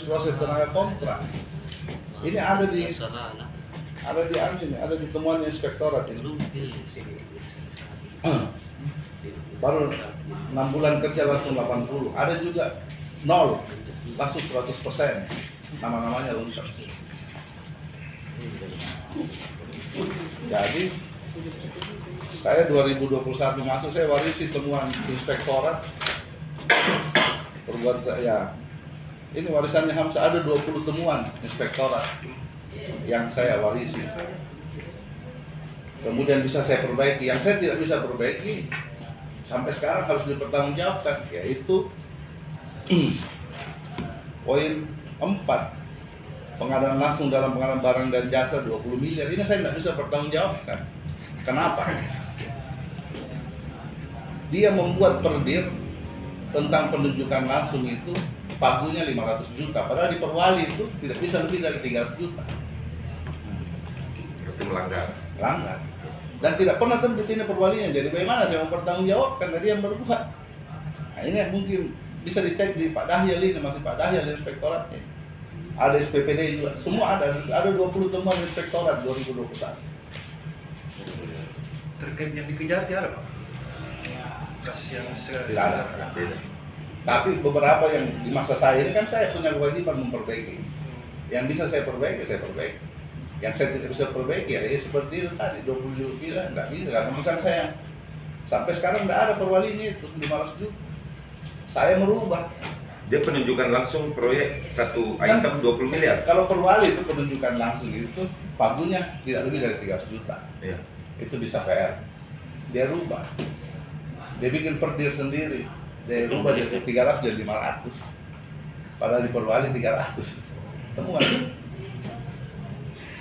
proses tenaga kontrak. Ini ada di ada di temuan inspektorat ini. Baru 6 bulan kerja langsung 80. Ada juga 0 langsung 100%. Nama-namanya lengkap. Jadi saya 2021 masuk, saya warisi temuan inspektorat perbuatan ya. Ini warisannya Hamzah, ada 20 temuan inspektorat yang saya warisi. Kemudian bisa saya perbaiki, yang saya tidak bisa perbaiki sampai sekarang harus dipertanggungjawabkan, yaitu poin 4, pengadaan langsung dalam pengadaan barang dan jasa 20 miliar. Ini saya tidak bisa pertanggungjawabkan. Kenapa? Dia membuat perdir tentang penunjukan langsung itu pagunya 500 juta, padahal di Perwali itu tidak bisa lebih dari 300 juta. Berarti melanggar. Dan tidak pernah terbit ini Perwalinya. Jadi bagaimana saya mau bertanggungjawabkan dari yang berbuat? Nah, ini yang mungkin bisa dicek di Pak Dahyal, ini masih Pak Dahyal inspektoratnya. Ada SPPD juga, semua ada 20 temuan inspektorat 2021. Terkait yang dikejar tidak ada, Pak? Kasus yang Tidak ada. Tapi beberapa yang di masa saya ini kan saya punya kewajiban memperbaiki. Yang bisa saya perbaiki, saya perbaiki. Yang saya tidak bisa perbaiki ya seperti itu tadi 20 juta nggak bisa, karena bukan saya. Sampai sekarang nggak ada Perwalinya itu 500 juta. Saya merubah. Dia penunjukan langsung proyek satu item 20 miliar. Kalau Perwali itu penunjukan langsung itu pagunya tidak lebih dari 300 juta. Iya. Itu bisa PR. Dia rubah. Dia bikin perdir sendiri. Dia rubah dari 300 jadi 500. Padahal di Perwali 300. Temuan.